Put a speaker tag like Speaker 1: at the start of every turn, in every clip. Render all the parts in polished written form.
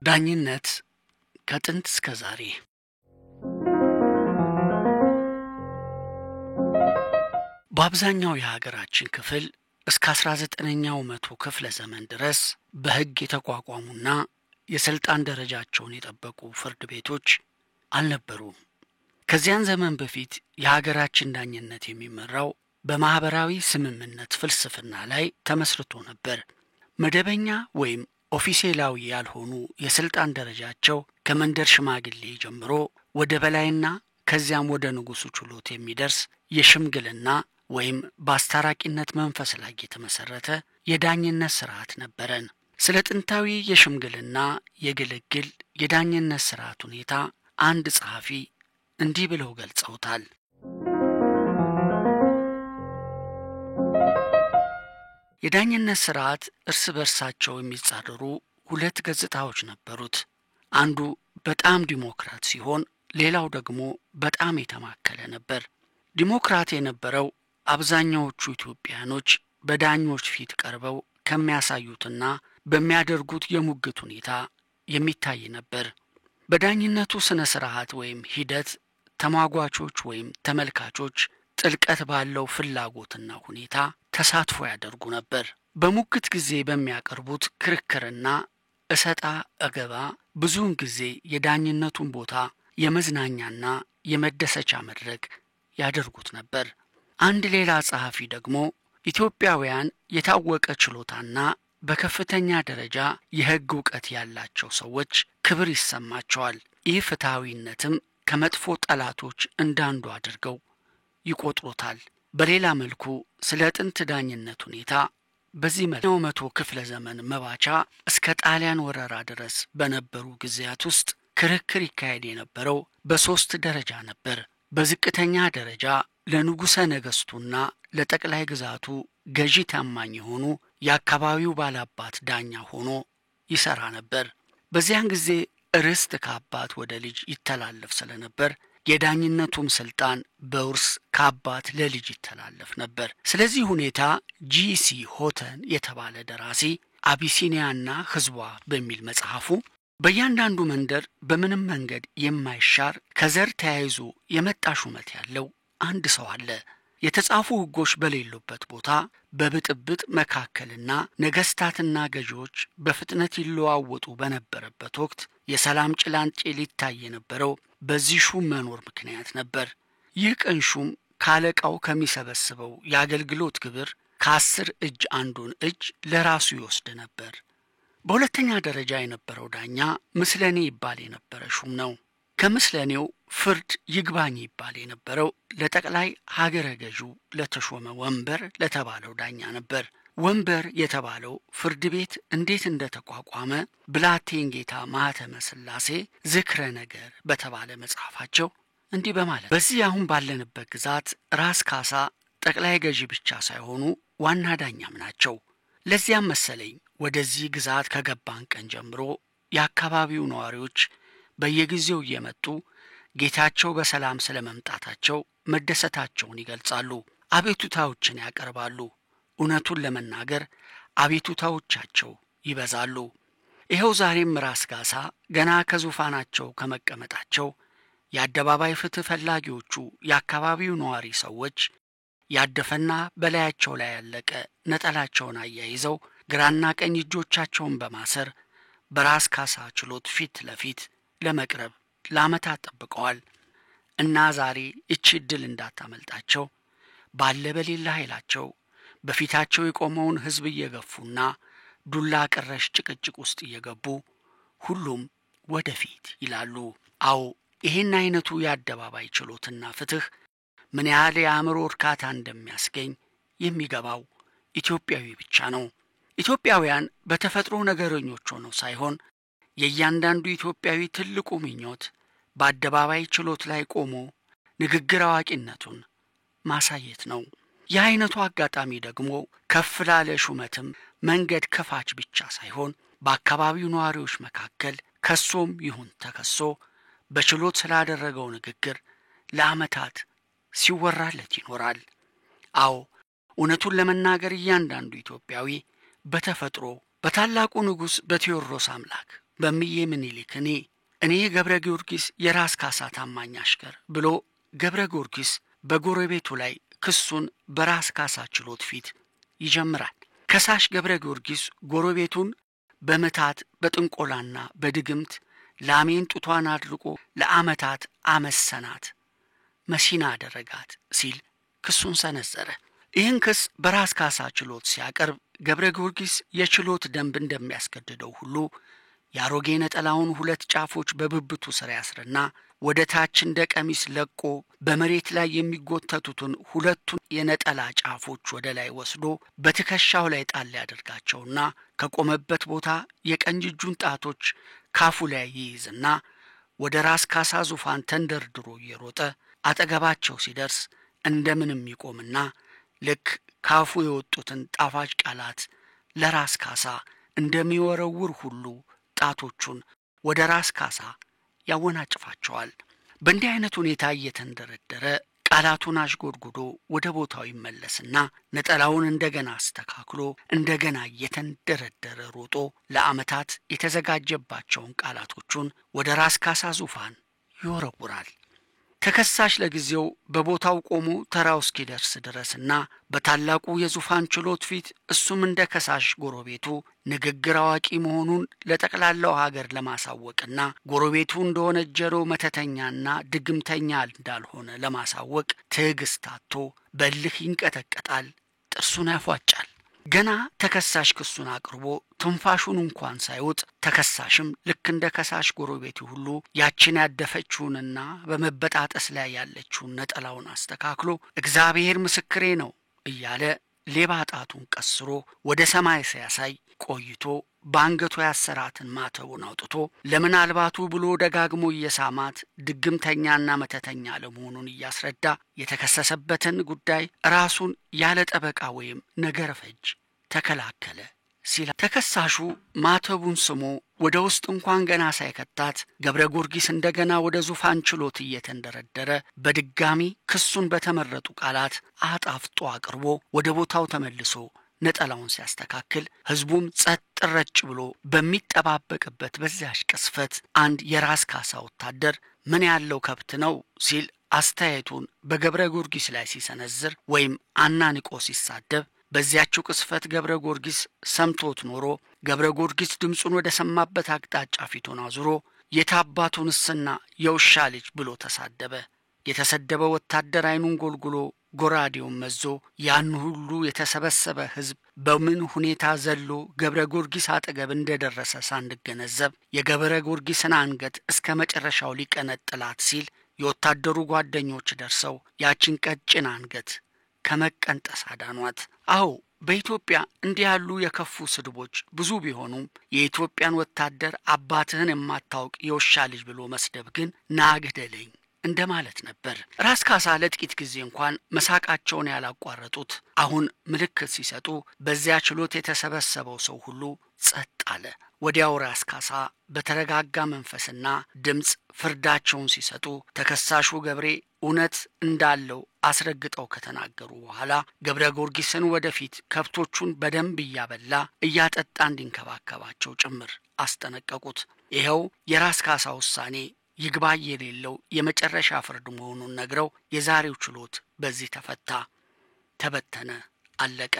Speaker 1: ዳኝነት ከጥንት እስከ ዛሬ በአብዛኛው የሀገራችን ክፍል እስከ 19ኛው መቶ ክፍለ ዘመን ድረስ በሕግ የተቋቋሙና የስልጣን ደረጃቸውን የጠበቁ ፍርድ ቤቶች አልነበሩም። ከዚያን ዘመን በፊት የሀገራችን ዳኝነት የሚመራው በማህበራዊ ስምምነት ፍልስፍና ላይ ተመስርቶ ነበር። መደበኛ ወይም ኦፊሴላዊ ያልሆኑ የስልጣን ደረጃቸው ከመንደር ሽማግሌ ጀምሮ ወደ በላይና ከዚያም ወደ ንጉሱ ችሎት የሚደርስ የሽምግልና ወይም በአስታራቂነት መንፈስ ላይ የተመሰረተ የዳኝነት ስርዓት ነበረን። ስለ ጥንታዊ የሽምግልና የግልግል የዳኝነት ስርዓት ሁኔታ አንድ ጸሐፊ እንዲህ ብለው ገልጸውታል። የዳኝነት ስርዓት እርስ በርሳቸው የሚጻረሩ ሁለት ገጽታዎች ነበሩት። አንዱ በጣም ዲሞክራት ሲሆን ሌላው ደግሞ በጣም የተማከለ ነበር። ዲሞክራት የነበረው አብዛኛዎቹ ኢትዮጵያኖች በዳኞች ፊት ቀርበው ከሚያሳዩትና በሚያደርጉት የሙግት ሁኔታ የሚታይ ነበር። በዳኝነቱ ስነ ስርዓት ወይም ሂደት ተሟጓቾች ወይም ተመልካቾች ጥልቀት ባለው ፍላጎትና ሁኔታ ተሳትፎ ያደርጉ ነበር። በሙግት ጊዜ በሚያቀርቡት ክርክርና እሰጣ አገባ ብዙውን ጊዜ የዳኝነቱን ቦታ የመዝናኛና የመደሰቻ መድረክ ያደርጉት ነበር። አንድ ሌላ ጸሐፊ ደግሞ ኢትዮጵያውያን የታወቀ ችሎታና በከፍተኛ ደረጃ የሕግ ዕውቀት ያላቸው ሰዎች ክብር ይሰማቸዋል፣ ይህ ፍትሐዊነትም ከመጥፎ ጠላቶች እንዳንዱ አድርገው ይቆጥሩታል። በሌላ መልኩ ስለ ጥንት ዳኝነት ሁኔታ በዚህ መቶ ክፍለ ዘመን መባቻ እስከ ጣሊያን ወረራ ድረስ በነበሩ ጊዜያት ውስጥ ክርክር ይካሄድ የነበረው በሶስት ደረጃ ነበር። በዝቅተኛ ደረጃ ለንጉሠ ነገሥቱና ለጠቅላይ ግዛቱ ገዢ ታማኝ የሆኑ የአካባቢው ባላባት ዳኛ ሆኖ ይሰራ ነበር። በዚያን ጊዜ ርስት ከአባት ወደ ልጅ ይተላለፍ ስለነበር የዳኝነቱም ስልጣን በውርስ ከአባት ለልጅ ይተላለፍ ነበር። ስለዚህ ሁኔታ ጂሲ ሆተን የተባለ ደራሲ አቢሲኒያና ሕዝቧ በሚል መጽሐፉ በእያንዳንዱ መንደር በምንም መንገድ የማይሻር ከዘር ተያይዞ የመጣ ሹመት ያለው አንድ ሰው አለ። የተጻፉ ሕጎች በሌሉበት ቦታ በብጥብጥ መካከልና ነገስታትና ገዢዎች በፍጥነት ይለዋወጡ በነበረበት ወቅት የሰላም ጭላንጭል ሊታይ የነበረው በዚህ ሹም መኖር ምክንያት ነበር። ይህ ቀን ሹም ካለቃው ከሚሰበስበው የአገልግሎት ግብር ከ10 እጅ አንዱን እጅ ለራሱ ይወስድ ነበር። በሁለተኛ ደረጃ የነበረው ዳኛ ምስለኔ ይባል የነበረ ሹም ነው። ከምስለኔው ፍርድ ይግባኝ ይባል የነበረው ለጠቅላይ ሀገረ ገዢው ለተሾመ ወንበር ለተባለው ዳኛ ነበር። ወንበር የተባለው ፍርድ ቤት እንዴት እንደተቋቋመ ብላቴን ጌታ ማህተመ ሥላሴ ዝክረ ነገር በተባለ መጽሐፋቸው እንዲህ በማለት በዚህ አሁን ባለንበት ግዛት ራስ ካሳ ጠቅላይ ገዢ ብቻ ሳይሆኑ ዋና ዳኛም ናቸው። ለዚያም መሰለኝ ወደዚህ ግዛት ከገባን ቀን ጀምሮ የአካባቢው ነዋሪዎች በየጊዜው እየመጡ ጌታቸው በሰላም ስለመምጣታቸው መደሰታቸውን ይገልጻሉ። አቤቱታዎችን ያቀርባሉ። እውነቱን ለመናገር አቤቱታዎቻቸው ይበዛሉ። ይኸው ዛሬም ራስ ካሳ ገና ከዙፋናቸው ከመቀመጣቸው የአደባባይ ፍትህ ፈላጊዎቹ የአካባቢው ነዋሪ ሰዎች ያደፈና በላያቸው ላይ ያለቀ ነጠላቸውን አያይዘው ግራና ቀኝ እጆቻቸውን በማሰር በራስ ካሳ ችሎት ፊት ለፊት ለመቅረብ ለዓመታት ጠብቀዋል እና ዛሬ እቺ ዕድል እንዳታመልጣቸው ባለ በሌላ ኃይላቸው በፊታቸው የቆመውን ሕዝብ እየገፉና ዱላ ቀረሽ ጭቅጭቅ ውስጥ እየገቡ ሁሉም ወደፊት ይላሉ። አዎ ይህን አይነቱ የአደባባይ ችሎትና ፍትህ ምን ያህል የአእምሮ እርካታ እንደሚያስገኝ የሚገባው ኢትዮጵያዊ ብቻ ነው። ኢትዮጵያውያን በተፈጥሮ ነገረኞች ሆነው ሳይሆን የእያንዳንዱ ኢትዮጵያዊ ትልቁ ምኞት በአደባባይ ችሎት ላይ ቆሞ ንግግር አዋቂነቱን ማሳየት ነው። የአይነቱ አጋጣሚ ደግሞ ከፍ ላለ ሹመትም መንገድ ከፋች ብቻ ሳይሆን በአካባቢው ነዋሪዎች መካከል ከሶም ይሁን ተከሶ በችሎት ስላደረገው ንግግር ለዓመታት ሲወራለት ይኖራል። አዎ እውነቱን ለመናገር እያንዳንዱ ኢትዮጵያዊ በተፈጥሮ በታላቁ ንጉሥ በቴዎድሮስ አምላክ በሚዬ ምኒልክ እኔ ገብረ ጊዮርጊስ የራስ ካሳ ታማኝ አሽከር ብሎ ገብረ ጊዮርጊስ በጎረቤቱ ላይ ክሱን በራስ ካሳ ችሎት ፊት ይጀምራል። ከሳሽ ገብረ ጊዮርጊስ ጎረቤቱን በመታት በጥንቆላና በድግምት ላሜን ጡቷን አድርቆ ለዓመታት አመሰናት መሲና አደረጋት ሲል ክሱን ሰነዘረ። ይህን ክስ በራስ ካሳ ችሎት ሲያቀርብ ገብረ ጊዮርጊስ የችሎት ደንብ እንደሚያስገድደው ሁሉ ያሮጌ ነጠላውን ሁለት ጫፎች በብብቱ ስር ያስርና ወደ ታች እንደ ቀሚስ ለቆ በመሬት ላይ የሚጎተቱትን ሁለቱን የነጠላ ጫፎች ወደ ላይ ወስዶ በትከሻው ላይ ጣል ያደርጋቸውና ከቆመበት ቦታ የቀኝ እጁን ጣቶች ካፉ ላይ ይይዝና ወደ ራስ ካሳ ዙፋን ተንደርድሮ እየሮጠ አጠገባቸው ሲደርስ እንደምንም ይቆምና ልክ ካፉ የወጡትን ጣፋጭ ቃላት ለራስ ካሳ እንደሚወረውር ሁሉ ጣቶቹን ወደ ራስ ካሳ ያወናጭፋቸዋል። በእንዲህ አይነት ሁኔታ እየተንደረደረ ቃላቱን አሽጎድጉዶ ወደ ቦታው ይመለስና ነጠላውን እንደገና አስተካክሎ እንደገና እየተንደረደረ ሮጦ ለዓመታት የተዘጋጀባቸውን ቃላቶቹን ወደ ራስ ካሳ ዙፋን ይወረውራል። ተከሳሽ ለጊዜው በቦታው ቆሞ ተራው እስኪደርስ ድረስና በታላቁ የዙፋን ችሎት ፊት እሱም እንደ ከሳሽ ጎረቤቱ ንግግር አዋቂ መሆኑን ለጠቅላላው ሀገር ለማሳወቅና ጎረቤቱ እንደወነጀለው መተተኛና ድግምተኛ እንዳልሆነ ለማሳወቅ ትዕግስት አጥቶ በልህ ይንቀጠቀጣል፣ ጥርሱን ያፏጫል። ገና ተከሳሽ ክሱን አቅርቦ ትንፋሹን እንኳን ሳይውጥ ተከሳሽም ልክ እንደ ከሳሽ ጎረቤቱ ሁሉ ያችን ያደፈችውንና በመበጣጠስ ላይ ያለችውን ነጠላውን አስተካክሎ እግዚአብሔር ምስክሬ ነው እያለ ሌባ ጣቱን ቀስሮ ወደ ሰማይ ሲያሳይ ቆይቶ ባንገቱ ያሰራትን ማተቡን አውጥቶ ለምናልባቱ ብሎ ደጋግሞ እየሳማት ድግምተኛና መተተኛ ለመሆኑን እያስረዳ የተከሰሰበትን ጉዳይ ራሱን ያለ ጠበቃ ወይም ነገር ፈጅ ተከላከለ ሲል ተከሳሹ ማተቡን ስሞ ወደ ውስጥ እንኳን ገና ሳይከታት ገብረ ጊዮርጊስ እንደገና ወደ ዙፋን ችሎት እየተንደረደረ በድጋሚ ክሱን በተመረጡ ቃላት አጣፍጦ አቅርቦ ወደ ቦታው ተመልሶ ነጠላውን ሲያስተካክል ህዝቡም ጸጥ ረጭ ብሎ በሚጠባበቅበት በዚያሽ ቅስፈት አንድ የራስ ካሳ ወታደር ምን ያለው ከብት ነው ሲል አስተያየቱን በገብረ ጊዮርጊስ ላይ ሲሰነዝር ወይም አናንቆ ሲሳደብ በዚያችው ቅስፈት ገብረ ጊዮርጊስ ሰምቶት ኖሮ ገብረ ጊዮርጊስ ድምጹን ወደ ሰማበት አቅጣጫ ፊቱን አዙሮ የታባቱንስና የውሻ ልጅ ብሎ ተሳደበ። የተሰደበ ወታደር አይኑን ጎልጉሎ ጎራዴውን መዞ ያን ሁሉ የተሰበሰበ ህዝብ በምን ሁኔታ ዘሎ ገብረ ጊዮርጊስ አጠገብ እንደደረሰ ሳንገነዘብ የገብረ ጊዮርጊስን አንገት እስከ መጨረሻው ሊቀነጥላት ሲል የወታደሩ ጓደኞች ደርሰው ያችን ቀጭን አንገት ከመቀንጠስ አዳኗት። አዎ በኢትዮጵያ እንዲህ ያሉ የከፉ ስድቦች ብዙ ቢሆኑም የኢትዮጵያን ወታደር አባትህን የማታውቅ የውሻ ልጅ ብሎ መስደብ ግን ናግደለኝ እንደማለት ነበር። ራስ ካሳ ለጥቂት ጊዜ እንኳን መሳቃቸውን ያላቋረጡት አሁን ምልክት ሲሰጡ በዚያ ችሎት የተሰበሰበው ሰው ሁሉ ጸጥ አለ። ወዲያው ራስ ካሳ በተረጋጋ መንፈስና ድምጽ ፍርዳቸውን ሲሰጡ ተከሳሹ ገብሬ እውነት እንዳለው አስረግጠው ከተናገሩ በኋላ ገብረ ጊዮርጊስን ወደፊት ከብቶቹን በደንብ እያበላ እያጠጣ እንዲንከባከባቸው ጭምር አስጠነቀቁት። ይኸው የራስ ካሳ ውሳኔ ይግባኝ የሌለው የመጨረሻ ፍርድ መሆኑን ነግረው የዛሬው ችሎት በዚህ ተፈታ፣ ተበተነ፣ አለቀ።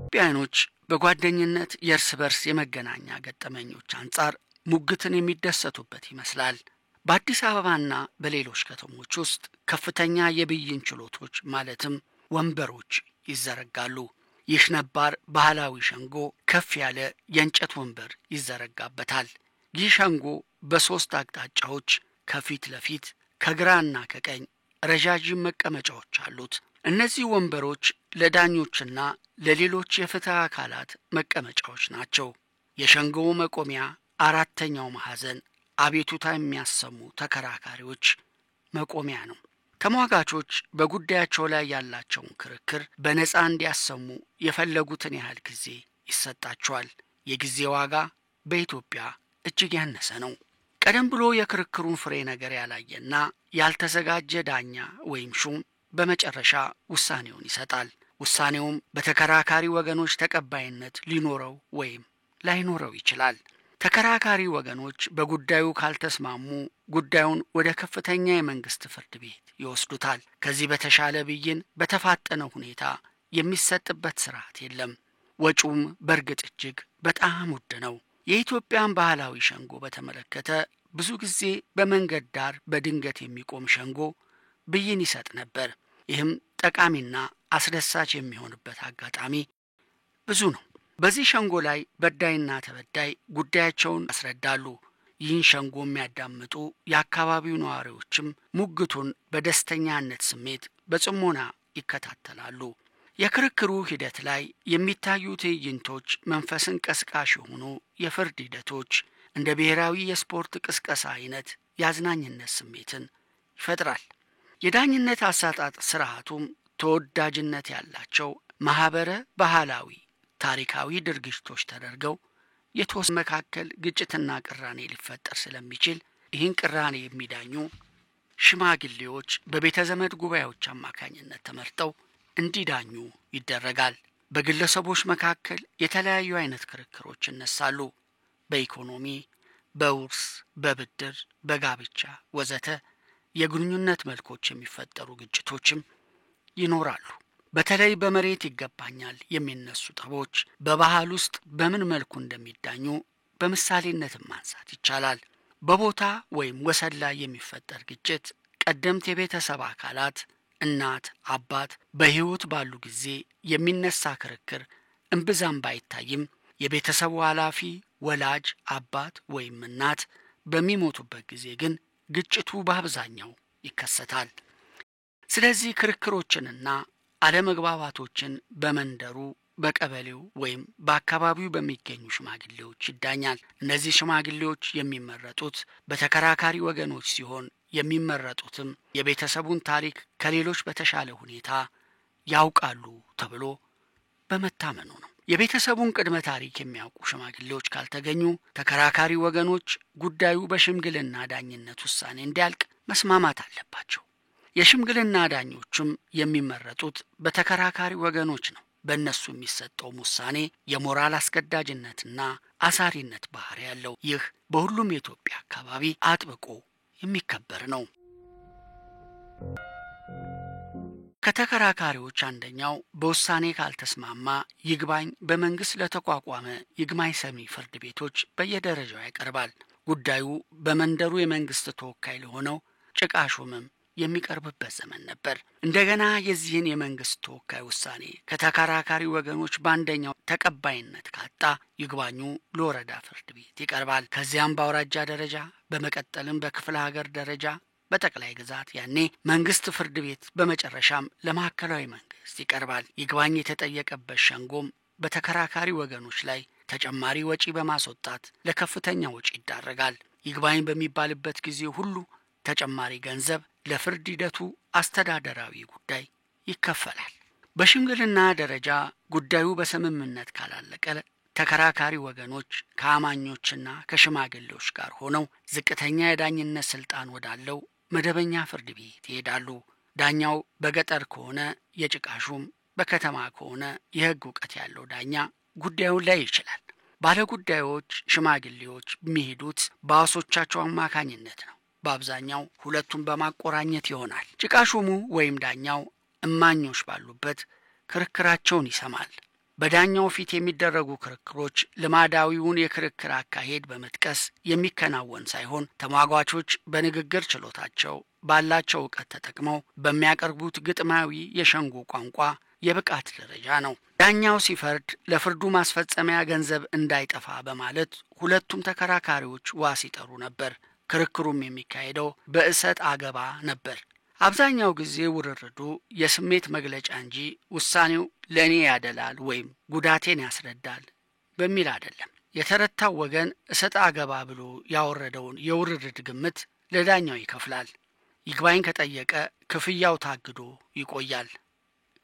Speaker 1: ኢትዮጵያኖች በጓደኝነት የእርስ በርስ የመገናኛ ገጠመኞች አንጻር ሙግትን የሚደሰቱበት ይመስላል። በአዲስ አበባና በሌሎች ከተሞች ውስጥ ከፍተኛ የብይን ችሎቶች ማለትም ወንበሮች ይዘረጋሉ። ይህ ነባር ባህላዊ ሸንጎ ከፍ ያለ የእንጨት ወንበር ይዘረጋበታል። ይህ ሸንጎ በሶስት አቅጣጫዎች ከፊት ለፊት ከግራና ከቀኝ ረጃጅም መቀመጫዎች አሉት። እነዚህ ወንበሮች ለዳኞችና ለሌሎች የፍትህ አካላት መቀመጫዎች ናቸው። የሸንጎው መቆሚያ አራተኛው ማዕዘን አቤቱታ የሚያሰሙ ተከራካሪዎች መቆሚያ ነው። ተሟጋቾች በጉዳያቸው ላይ ያላቸውን ክርክር በነጻ እንዲያሰሙ የፈለጉትን ያህል ጊዜ ይሰጣቸዋል። የጊዜ ዋጋ በኢትዮጵያ እጅግ ያነሰ ነው። ቀደም ብሎ የክርክሩን ፍሬ ነገር ያላየና ያልተዘጋጀ ዳኛ ወይም ሹም በመጨረሻ ውሳኔውን ይሰጣል። ውሳኔውም በተከራካሪ ወገኖች ተቀባይነት ሊኖረው ወይም ላይኖረው ይችላል። ተከራካሪ ወገኖች በጉዳዩ ካልተስማሙ ጉዳዩን ወደ ከፍተኛ የመንግስት ፍርድ ቤት ይወስዱታል። ከዚህ በተሻለ ብይን በተፋጠነ ሁኔታ የሚሰጥበት ስርዓት የለም። ወጪውም በእርግጥ እጅግ በጣም ውድ ነው። የኢትዮጵያን ባህላዊ ሸንጎ በተመለከተ ብዙ ጊዜ በመንገድ ዳር በድንገት የሚቆም ሸንጎ ብይን ይሰጥ ነበር። ይህም ጠቃሚና አስደሳች የሚሆንበት አጋጣሚ ብዙ ነው። በዚህ ሸንጎ ላይ በዳይና ተበዳይ ጉዳያቸውን ያስረዳሉ። ይህን ሸንጎ የሚያዳምጡ የአካባቢው ነዋሪዎችም ሙግቱን በደስተኛነት ስሜት በጽሞና ይከታተላሉ። የክርክሩ ሂደት ላይ የሚታዩ ትዕይንቶች መንፈስን ቀስቃሽ የሆኑ የፍርድ ሂደቶች እንደ ብሔራዊ የስፖርት ቅስቀሳ አይነት የአዝናኝነት ስሜትን ይፈጥራል። የዳኝነት አሳጣጥ ስርዓቱም ተወዳጅነት ያላቸው ማህበረ ባህላዊ ታሪካዊ ድርጊቶች ተደርገው የተወሰነ መካከል ግጭትና ቅራኔ ሊፈጠር ስለሚችል ይህን ቅራኔ የሚዳኙ ሽማግሌዎች በቤተ ዘመድ ጉባኤዎች አማካኝነት ተመርጠው እንዲዳኙ ይደረጋል። በግለሰቦች መካከል የተለያዩ አይነት ክርክሮች ይነሳሉ። በኢኮኖሚ፣ በውርስ፣ በብድር፣ በጋብቻ ወዘተ የግንኙነት መልኮች የሚፈጠሩ ግጭቶችም ይኖራሉ። በተለይ በመሬት ይገባኛል የሚነሱ ጠቦች በባህል ውስጥ በምን መልኩ እንደሚዳኙ በምሳሌነትም ማንሳት ይቻላል። በቦታ ወይም ወሰን ላይ የሚፈጠር ግጭት ቀደምት የቤተሰብ አካላት እናት፣ አባት በሕይወት ባሉ ጊዜ የሚነሳ ክርክር እምብዛም ባይታይም የቤተሰቡ ኃላፊ ወላጅ አባት ወይም እናት በሚሞቱበት ጊዜ ግን ግጭቱ በአብዛኛው ይከሰታል። ስለዚህ ክርክሮችንና አለመግባባቶችን በመንደሩ በቀበሌው ወይም በአካባቢው በሚገኙ ሽማግሌዎች ይዳኛል። እነዚህ ሽማግሌዎች የሚመረጡት በተከራካሪ ወገኖች ሲሆን የሚመረጡትም የቤተሰቡን ታሪክ ከሌሎች በተሻለ ሁኔታ ያውቃሉ ተብሎ በመታመኑ ነው። የቤተሰቡን ቅድመ ታሪክ የሚያውቁ ሽማግሌዎች ካልተገኙ ተከራካሪ ወገኖች ጉዳዩ በሽምግልና ዳኝነት ውሳኔ እንዲያልቅ መስማማት አለባቸው። የሽምግልና ዳኞችም የሚመረጡት በተከራካሪ ወገኖች ነው። በእነሱ የሚሰጠው ውሳኔ የሞራል አስገዳጅነትና አሳሪነት ባህሪ ያለው። ይህ በሁሉም የኢትዮጵያ አካባቢ አጥብቆ የሚከበር ነው። ከተከራካሪዎች አንደኛው በውሳኔ ካልተስማማ ይግባኝ በመንግስት ለተቋቋመ ይግባኝ ሰሚ ፍርድ ቤቶች በየደረጃው ያቀርባል። ጉዳዩ በመንደሩ የመንግስት ተወካይ ለሆነው ጭቃሹምም የሚቀርብበት ዘመን ነበር። እንደገና የዚህን የመንግስት ተወካይ ውሳኔ ከተከራካሪ ወገኖች በአንደኛው ተቀባይነት ካጣ ይግባኙ ለወረዳ ፍርድ ቤት ይቀርባል። ከዚያም በአውራጃ ደረጃ፣ በመቀጠልም በክፍለ ሀገር ደረጃ፣ በጠቅላይ ግዛት፣ ያኔ መንግስት ፍርድ ቤት፣ በመጨረሻም ለማዕከላዊ መንግስት ይቀርባል። ይግባኝ የተጠየቀበት ሸንጎም በተከራካሪ ወገኖች ላይ ተጨማሪ ወጪ በማስወጣት ለከፍተኛ ወጪ ይዳረጋል። ይግባኝ በሚባልበት ጊዜ ሁሉ ተጨማሪ ገንዘብ ለፍርድ ሂደቱ አስተዳደራዊ ጉዳይ ይከፈላል። በሽምግልና ደረጃ ጉዳዩ በስምምነት ካላለቀ ተከራካሪ ወገኖች ከአማኞችና ከሽማግሌዎች ጋር ሆነው ዝቅተኛ የዳኝነት ስልጣን ወዳለው መደበኛ ፍርድ ቤት ይሄዳሉ። ዳኛው በገጠር ከሆነ የጭቃሹም፣ በከተማ ከሆነ የሕግ ዕውቀት ያለው ዳኛ ጉዳዩን ላይ ይችላል። ባለጉዳዮች ሽማግሌዎች የሚሄዱት በዋሶቻቸው አማካኝነት ነው። በአብዛኛው ሁለቱን በማቆራኘት ይሆናል። ጭቃሹሙ ወይም ዳኛው እማኞች ባሉበት ክርክራቸውን ይሰማል። በዳኛው ፊት የሚደረጉ ክርክሮች ልማዳዊውን የክርክር አካሄድ በመጥቀስ የሚከናወን ሳይሆን ተሟጋቾች በንግግር ችሎታቸው ባላቸው ዕውቀት ተጠቅመው በሚያቀርቡት ግጥማዊ የሸንጎ ቋንቋ የብቃት ደረጃ ነው። ዳኛው ሲፈርድ ለፍርዱ ማስፈጸሚያ ገንዘብ እንዳይጠፋ በማለት ሁለቱም ተከራካሪዎች ዋስ ይጠሩ ነበር። ክርክሩም የሚካሄደው በእሰጥ አገባ ነበር። አብዛኛው ጊዜ ውርርዱ የስሜት መግለጫ እንጂ ውሳኔው ለእኔ ያደላል ወይም ጉዳቴን ያስረዳል በሚል አይደለም። የተረታው ወገን እሰጥ አገባ ብሎ ያወረደውን የውርርድ ግምት ለዳኛው ይከፍላል። ይግባኝ ከጠየቀ ክፍያው ታግዶ ይቆያል።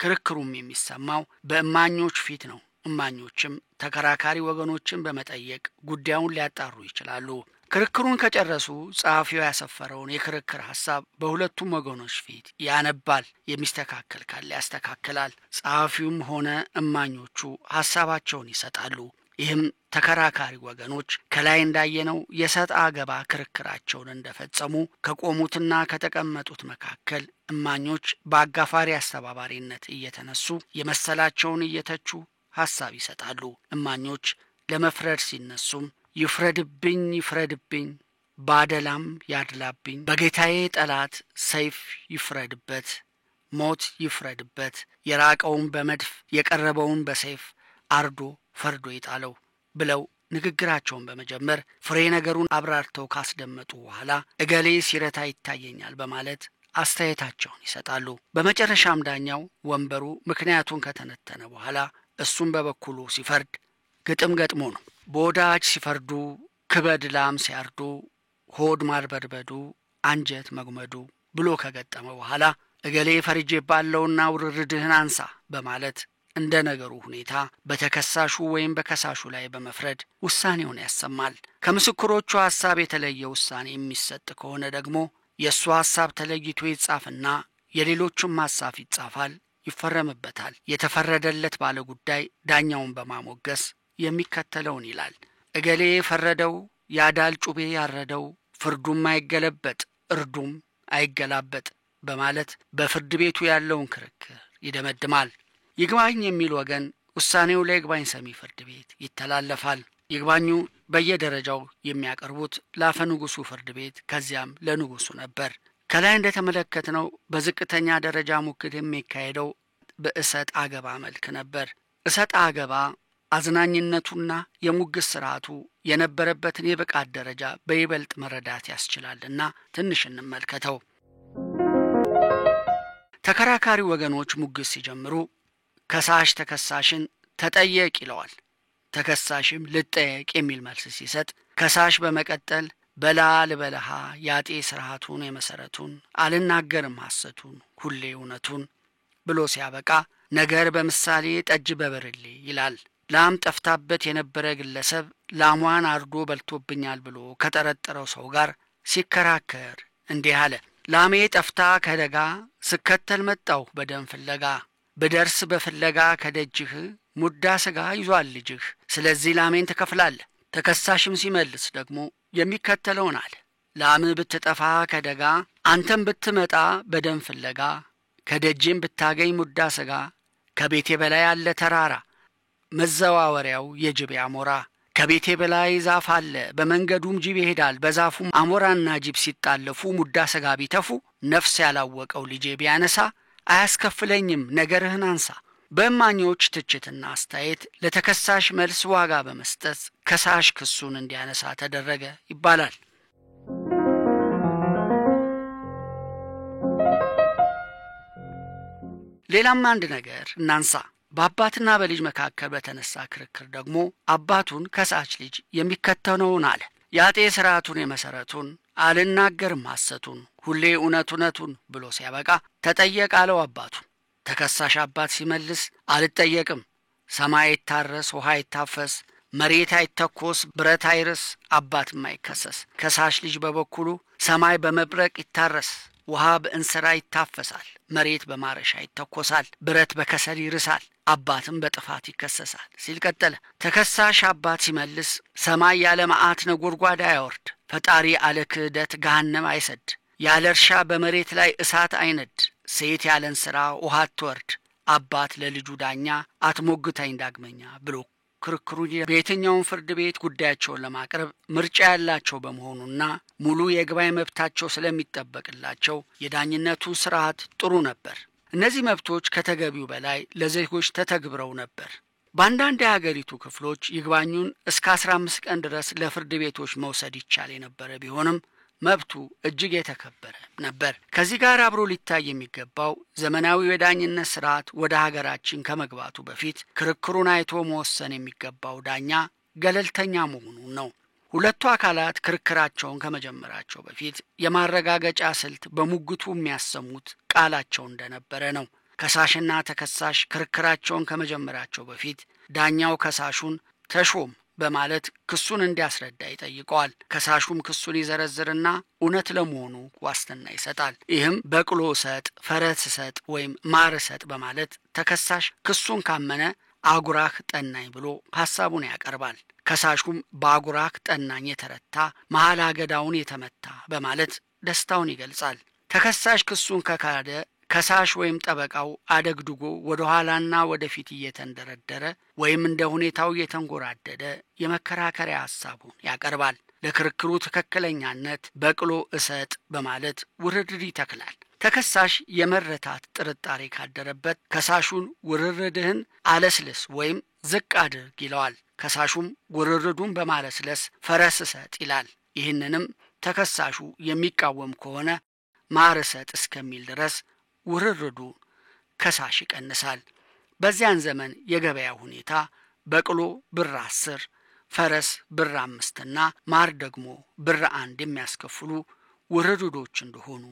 Speaker 1: ክርክሩም የሚሰማው በእማኞች ፊት ነው። እማኞችም ተከራካሪ ወገኖችን በመጠየቅ ጉዳዩን ሊያጣሩ ይችላሉ። ክርክሩን ከጨረሱ ጸሐፊው ያሰፈረውን የክርክር ሐሳብ በሁለቱም ወገኖች ፊት ያነባል። የሚስተካከል ካለ ያስተካክላል። ጸሐፊውም ሆነ እማኞቹ ሐሳባቸውን ይሰጣሉ። ይህም ተከራካሪ ወገኖች ከላይ እንዳየነው የሰጣ ገባ ክርክራቸውን እንደፈጸሙ ከቆሙትና ከተቀመጡት መካከል እማኞች በአጋፋሪ አስተባባሪነት እየተነሱ የመሰላቸውን እየተቹ ሐሳብ ይሰጣሉ። እማኞች ለመፍረድ ሲነሱም ይፍረድብኝ ይፍረድብኝ፣ ባደላም ያድላብኝ፣ በጌታዬ ጠላት ሰይፍ ይፍረድበት፣ ሞት ይፍረድበት፣ የራቀውን በመድፍ የቀረበውን በሰይፍ አርዶ ፈርዶ ይጣለው ብለው ንግግራቸውን በመጀመር ፍሬ ነገሩን አብራርተው ካስደመጡ በኋላ እገሌ ሲረታ ይታየኛል በማለት አስተያየታቸውን ይሰጣሉ። በመጨረሻም ዳኛው ወንበሩ ምክንያቱን ከተነተነ በኋላ እሱም በበኩሉ ሲፈርድ ግጥም ገጥሞ ነው። በወዳጅ ሲፈርዱ ክበድ ላም ሲያርዱ ሆድ ማርበድበዱ አንጀት መጉመዱ ብሎ ከገጠመ በኋላ እገሌ ፈርጄ ባለውና ውርርድህን አንሳ በማለት እንደ ነገሩ ሁኔታ በተከሳሹ ወይም በከሳሹ ላይ በመፍረድ ውሳኔውን ያሰማል። ከምስክሮቹ ሐሳብ የተለየ ውሳኔ የሚሰጥ ከሆነ ደግሞ የእሱ ሐሳብ ተለይቶ ይጻፍና የሌሎቹም ሐሳብ ይጻፋል፣ ይፈረምበታል። የተፈረደለት ባለ ጉዳይ ዳኛውን በማሞገስ የሚከተለውን ይላል። እገሌ ፈረደው ያዳል ጩቤ ያረደው፣ ፍርዱም አይገለበጥ እርዱም አይገላበጥ በማለት በፍርድ ቤቱ ያለውን ክርክር ይደመድማል። ይግባኝ የሚል ወገን ውሳኔው ለይግባኝ ሰሚ ፍርድ ቤት ይተላለፋል። ይግባኙ በየደረጃው የሚያቀርቡት ለአፈ ንጉሡ ፍርድ ቤት ከዚያም ለንጉሡ ነበር። ከላይ እንደተመለከትነው በዝቅተኛ ደረጃ ሙግት የሚካሄደው በእሰጥ አገባ መልክ ነበር። እሰጥ አገባ አዝናኝነቱና የሙግት ስርዓቱ የነበረበትን የብቃት ደረጃ በይበልጥ መረዳት ያስችላልና ትንሽ እንመልከተው። ተከራካሪ ወገኖች ሙግት ሲጀምሩ ከሳሽ ተከሳሽን ተጠየቅ ይለዋል። ተከሳሽም ልጠየቅ የሚል መልስ ሲሰጥ ከሳሽ በመቀጠል በላ ልበለሃ ያጤ ስርዓቱን የመሰረቱን አልናገርም ሐሰቱን ሁሌ እውነቱን ብሎ ሲያበቃ ነገር በምሳሌ ጠጅ በበርሌ ይላል። ላም ጠፍታበት የነበረ ግለሰብ ላሟን አርዶ በልቶብኛል ብሎ ከጠረጠረው ሰው ጋር ሲከራከር እንዲህ አለ። ላሜ ጠፍታ ከደጋ ስከተል መጣሁ በደም ፍለጋ፣ ብደርስ በፍለጋ ከደጅህ ሙዳ ስጋ ይዟል ልጅህ፣ ስለዚህ ላሜን ትከፍላለህ። ተከሳሽም ሲመልስ ደግሞ የሚከተለውን አለ። ላም ብትጠፋ ከደጋ አንተም ብትመጣ በደም ፍለጋ፣ ከደጅም ብታገኝ ሙዳ ስጋ፣ ከቤቴ በላይ አለ ተራራ መዘዋወሪያው የጅብ አሞራ፣ ከቤቴ በላይ ዛፍ አለ በመንገዱም ጅብ ይሄዳል፣ በዛፉም አሞራና ጅብ ሲጣለፉ ሙዳ ስጋ ቢተፉ፣ ነፍስ ያላወቀው ልጄ ቢያነሳ አያስከፍለኝም ነገርህን አንሳ። በእማኞች ትችትና አስተያየት ለተከሳሽ መልስ ዋጋ በመስጠት ከሳሽ ክሱን እንዲያነሳ ተደረገ ይባላል። ሌላም አንድ ነገር እናንሳ። በአባትና በልጅ መካከል በተነሳ ክርክር ደግሞ አባቱን ከሳች ልጅ የሚከተለውን አለ። ያጤ ስርዓቱን የመሰረቱን አልናገርም ሐሰቱን ሁሌ እውነቱን ብሎ ሲያበቃ ተጠየቅ አለው አባቱ። ተከሳሽ አባት ሲመልስ አልጠየቅም፣ ሰማይ ይታረስ ውሃ ይታፈስ መሬት አይተኮስ ብረት አይርስ አባትም አይከሰስ። ከሳሽ ልጅ በበኩሉ ሰማይ በመብረቅ ይታረስ ውሃ በእንስራ ይታፈሳል፣ መሬት በማረሻ ይተኮሳል፣ ብረት በከሰል ይርሳል፣ አባትም በጥፋት ይከሰሳል ሲል ቀጠለ። ተከሳሽ አባት ሲመልስ ሰማይ ያለ መዓት ነጎድጓድ አያወርድ፣ ፈጣሪ አለ ክህደት ገሃነም አይሰድ፣ ያለ እርሻ በመሬት ላይ እሳት አይነድ፣ ሴት ያለን ሥራ ውሃ አትወርድ፣ አባት ለልጁ ዳኛ አትሞግተኝ ዳግመኛ ብሎ ክርክሩን በየትኛውን ፍርድ ቤት ጉዳያቸውን ለማቅረብ ምርጫ ያላቸው በመሆኑና ሙሉ የይግባኝ መብታቸው ስለሚጠበቅላቸው የዳኝነቱ ስርዓት ጥሩ ነበር። እነዚህ መብቶች ከተገቢው በላይ ለዜጎች ተተግብረው ነበር። በአንዳንድ የሀገሪቱ ክፍሎች ይግባኙን እስከ 15 ቀን ድረስ ለፍርድ ቤቶች መውሰድ ይቻል የነበረ ቢሆንም መብቱ እጅግ የተከበረ ነበር። ከዚህ ጋር አብሮ ሊታይ የሚገባው ዘመናዊ የዳኝነት ስርዓት ወደ ሀገራችን ከመግባቱ በፊት ክርክሩን አይቶ መወሰን የሚገባው ዳኛ ገለልተኛ መሆኑን ነው። ሁለቱ አካላት ክርክራቸውን ከመጀመራቸው በፊት የማረጋገጫ ስልት በሙግቱ የሚያሰሙት ቃላቸው እንደነበረ ነው። ከሳሽና ተከሳሽ ክርክራቸውን ከመጀመራቸው በፊት ዳኛው ከሳሹን ተሾም በማለት ክሱን እንዲያስረዳ ይጠይቀዋል። ከሳሹም ክሱን ይዘረዝርና እውነት ለመሆኑ ዋስትና ይሰጣል። ይህም በቅሎ ሰጥ፣ ፈረስ ሰጥ ወይም ማር ሰጥ በማለት ተከሳሽ ክሱን ካመነ አጉራህ ጠናኝ ብሎ ሐሳቡን ያቀርባል። ከሳሹም በአጉራህ ጠናኝ የተረታ መሐላ ገዳውን የተመታ በማለት ደስታውን ይገልጻል። ተከሳሽ ክሱን ከካደ ከሳሽ ወይም ጠበቃው አደግድጎ ወደ ኋላና ወደፊት እየተንደረደረ ወይም እንደ ሁኔታው እየተንጎራደደ የመከራከሪያ ሐሳቡን ያቀርባል። ለክርክሩ ትክክለኛነት በቅሎ እሰጥ በማለት ውርርድ ይተክላል። ተከሳሽ የመረታት ጥርጣሬ ካደረበት ከሳሹን ውርርድህን አለስልስ ወይም ዝቅ አድርግ ይለዋል። ከሳሹም ውርርዱን በማለስለስ ፈረስ እሰጥ ይላል። ይህንንም ተከሳሹ የሚቃወም ከሆነ ማር እሰጥ እስከሚል ድረስ ውርርዱ ከሳሽ ይቀንሳል። በዚያን ዘመን የገበያ ሁኔታ በቅሎ ብር 10፣ ፈረስ ብር 5ና ማር ደግሞ ብር 1 የሚያስከፍሉ ውርርዶች እንደሆኑ